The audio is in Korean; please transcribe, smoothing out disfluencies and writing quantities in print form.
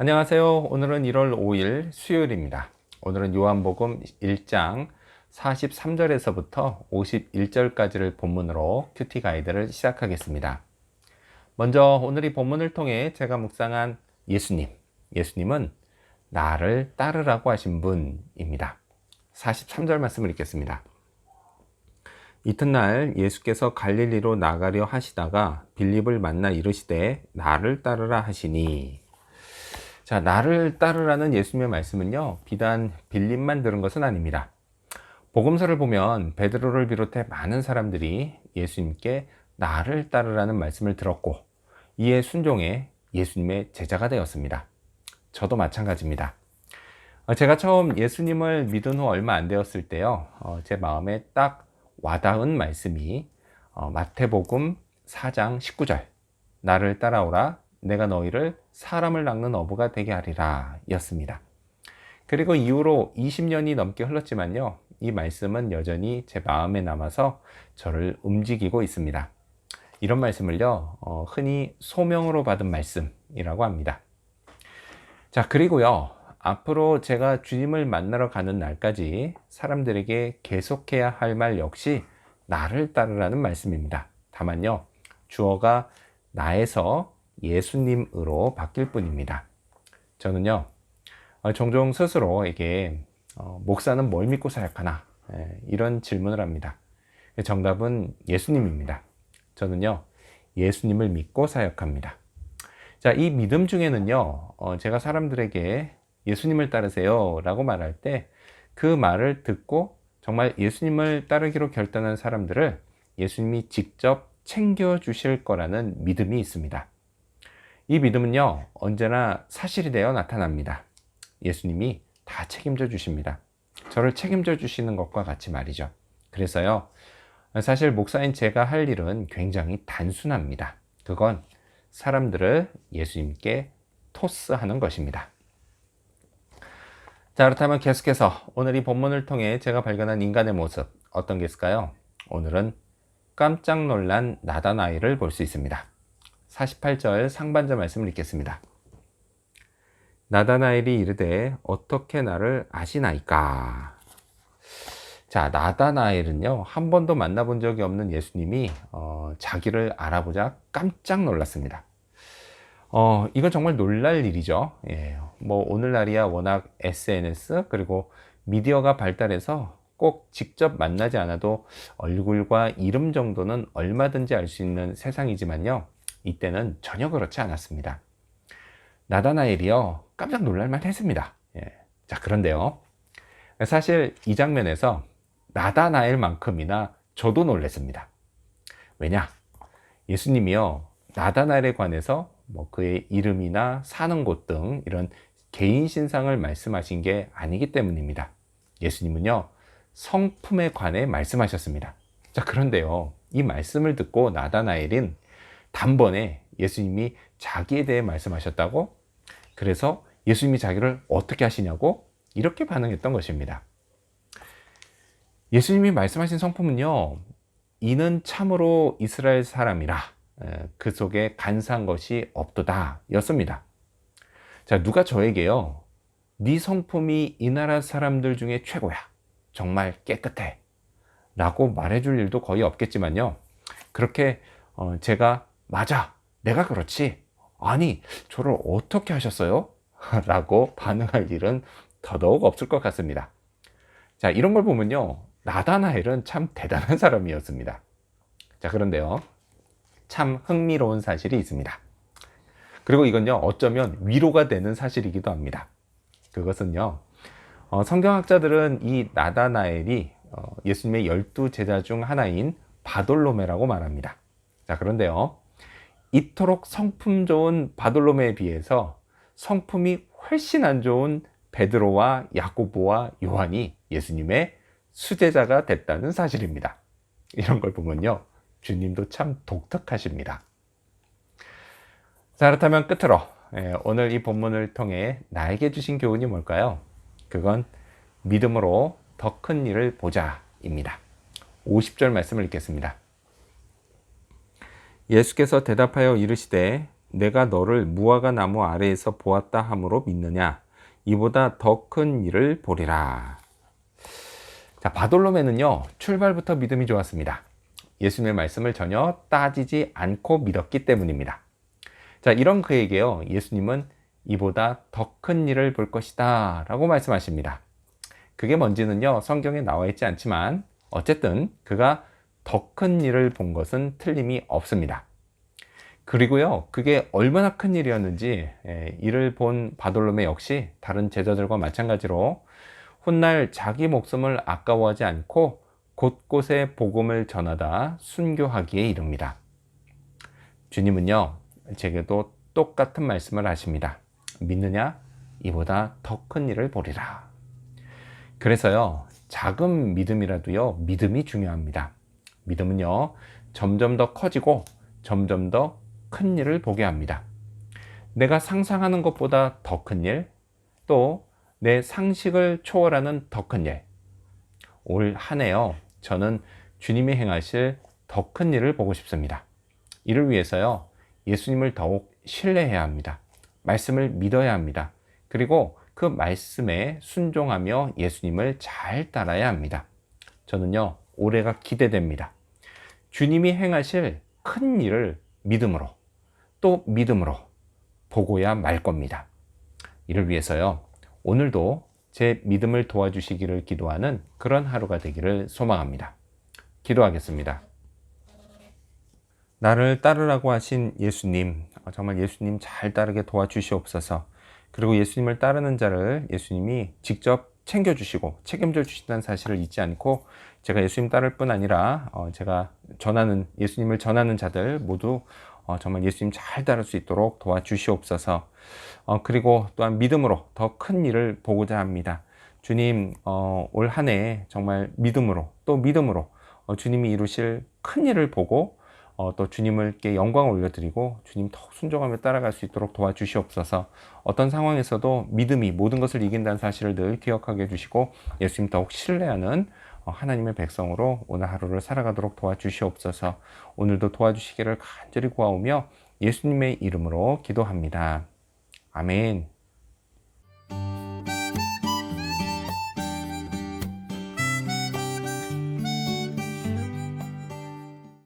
안녕하세요. 오늘은 1월 5일 수요일입니다. 오늘은 요한복음 1장 43절에서부터 51절까지를 본문으로 큐티 가이드를 시작하겠습니다. 먼저 오늘 이 본문을 통해 제가 묵상한 예수님은 나를 따르라고 하신 분입니다. 43절 말씀을 읽겠습니다. 이튿날 예수께서 갈릴리로 나가려 하시다가 빌립을 만나 이르시되 나를 따르라 하시니. 자, 나를 따르라는 예수님의 말씀은요, 비단 빌립만 들은 것은 아닙니다. 복음서를 보면 베드로를 비롯해 많은 사람들이 예수님께 나를 따르라는 말씀을 들었고 이에 순종해 예수님의 제자가 되었습니다. 저도 마찬가지입니다. 제가 처음 예수님을 믿은 후 얼마 안 되었을 때요, 제 마음에 딱 와닿은 말씀이 마태복음 4장 19절 나를 따라오라 내가 너희를 사람을 낚는 어부가 되게 하리라 였습니다. 그리고 이후로 20년이 넘게 흘렀지만요, 이 말씀은 여전히 제 마음에 남아서 저를 움직이고 있습니다. 이런 말씀을요, 흔히 소명으로 받은 말씀이라고 합니다. 자, 그리고요, 앞으로 제가 주님을 만나러 가는 날까지 사람들에게 계속해야 할 말 역시 나를 따르라는 말씀입니다. 다만요, 주어가 나에서 예수님으로 바뀔 뿐입니다. 저는요, 종종 스스로에게 목사는 뭘 믿고 사역하나 이런 질문을 합니다. 정답은 예수님입니다. 저는요, 예수님을 믿고 사역합니다. 자, 이 믿음 중에는요, 제가 사람들에게 예수님을 따르세요 라고 말할 때 그 말을 듣고 정말 예수님을 따르기로 결단한 사람들을 예수님이 직접 챙겨주실 거라는 믿음이 있습니다. 이 믿음은요, 언제나 사실이 되어 나타납니다. 예수님이 다 책임져 주십니다. 저를 책임져 주시는 것과 같이 말이죠. 그래서요, 사실 목사인 제가 할 일은 굉장히 단순합니다. 그건 사람들을 예수님께 토스하는 것입니다. 자, 그렇다면 계속해서 오늘 이 본문을 통해 제가 발견한 인간의 모습, 어떤 게 있을까요? 오늘은 깜짝 놀란 나다나엘을 볼 수 있습니다. 48절 상반절 말씀을 읽겠습니다. 나다나엘이 이르되 어떻게 나를 아시나이까. 자, 나다나엘은요, 한 번도 만나본 적이 없는 예수님이 자기를 알아보자 깜짝 놀랐습니다. 이건 정말 놀랄 일이죠. 예, 뭐 오늘날이야 워낙 SNS 그리고 미디어가 발달해서 꼭 직접 만나지 않아도 얼굴과 이름 정도는 얼마든지 알 수 있는 세상이지만요, 이때는 전혀 그렇지 않았습니다. 나다나엘이요, 깜짝 놀랄만 했습니다. 예. 자, 그런데요, 사실 이 장면에서 나다나엘만큼이나 저도 놀랐습니다. 왜냐? 예수님이요, 나다나엘에 관해서 뭐 그의 이름이나 사는 곳 등 이런 개인 신상을 말씀하신 게 아니기 때문입니다. 예수님은요, 성품에 관해 말씀하셨습니다. 자, 그런데요, 이 말씀을 듣고 나다나엘은 단번에 예수님이 자기에 대해 말씀하셨다고? 그래서 예수님이 자기를 어떻게 하시냐고? 이렇게 반응했던 것입니다. 예수님이 말씀하신 성품은요, 이는 참으로 이스라엘 사람이라 그 속에 간사한 것이 없도다 였습니다. 자, 누가 저에게요, 네 성품이 이 나라 사람들 중에 최고야, 정말 깨끗해 라고 말해줄 일도 거의 없겠지만요, 그렇게 제가 맞아, 내가 그렇지, 아니 저를 어떻게 하셨어요? 라고 반응할 일은 더더욱 없을 것 같습니다. 자, 이런 걸 보면요, 나다나엘은 참 대단한 사람이었습니다. 자, 그런데요, 참 흥미로운 사실이 있습니다. 그리고 이건요, 어쩌면 위로가 되는 사실이기도 합니다. 그것은요, 성경학자들은 이 나다나엘이 예수님의 12제자 중 하나인 바돌로메라고 말합니다. 자, 그런데요, 이토록 성품 좋은 바돌로메에 비해서 성품이 훨씬 안 좋은 베드로와 야고보와 요한이 예수님의 수제자가 됐다는 사실입니다. 이런 걸 보면요, 주님도 참 독특하십니다. 자, 그렇다면 끝으로 오늘 이 본문을 통해 나에게 주신 교훈이 뭘까요? 그건 믿음으로 더 큰 일을 보자입니다. 50절 말씀을 읽겠습니다. 예수께서 대답하여 이르시되 내가 너를 무화과 나무 아래에서 보았다 함으로 믿느냐? 이보다 더 큰 일을 보리라. 자, 바돌로매는요, 출발부터 믿음이 좋았습니다. 예수님의 말씀을 전혀 따지지 않고 믿었기 때문입니다. 자, 이런 그에게요, 예수님은 이보다 더 큰 일을 볼 것이다 라고 말씀하십니다. 그게 뭔지는요, 성경에 나와 있지 않지만 어쨌든 그가 더 큰 일을 본 것은 틀림이 없습니다. 그리고요, 그게 얼마나 큰 일이었는지 이를 본 바돌로매 역시 다른 제자들과 마찬가지로 훗날 자기 목숨을 아까워하지 않고 곳곳에 복음을 전하다 순교하기에 이릅니다. 주님은요, 제게도 똑같은 말씀을 하십니다. 믿느냐? 이보다 더 큰 일을 보리라. 그래서요, 작은 믿음이라도요, 믿음이 중요합니다. 믿음은요, 점점 더 커지고 점점 더 큰 일을 보게 합니다. 내가 상상하는 것보다 더 큰 일, 또 내 상식을 초월하는 더 큰 일. 올 한 해요, 저는 주님이 행하실 더 큰 일을 보고 싶습니다. 이를 위해서요, 예수님을 더욱 신뢰해야 합니다. 말씀을 믿어야 합니다. 그리고 그 말씀에 순종하며 예수님을 잘 따라야 합니다. 저는요, 올해가 기대됩니다. 주님이 행하실 큰 일을 믿음으로, 또 믿음으로 보고야 말 겁니다. 이를 위해서요, 오늘도 제 믿음을 도와주시기를 기도하는 그런 하루가 되기를 소망합니다. 기도하겠습니다. 나를 따르라고 하신 예수님, 정말 예수님 잘 따르게 도와주시옵소서. 그리고 예수님을 따르는 자를 예수님이 직접 챙겨주시고 책임져 주신다는 사실을 잊지 않고 제가 예수님 따를 뿐 아니라 제가 예수님을 전하는 자들 모두 정말 예수님 잘 따를 수 있도록 도와주시옵소서. 그리고 또한 믿음으로 더 큰 일을 보고자 합니다. 주님, 올 한 해 정말 믿음으로 또 믿음으로 주님이 이루실 큰 일을 보고 또 주님께 영광을 올려드리고 주님 더 순종하며 따라갈 수 있도록 도와주시옵소서. 어떤 상황에서도 믿음이 모든 것을 이긴다는 사실을 늘 기억하게 해주시고 예수님 더욱 신뢰하는 하나님의 백성으로 오늘 하루를 살아가도록 도와주시옵소서. 오늘도 도와주시기를 간절히 구하오며 예수님의 이름으로 기도합니다. 아멘.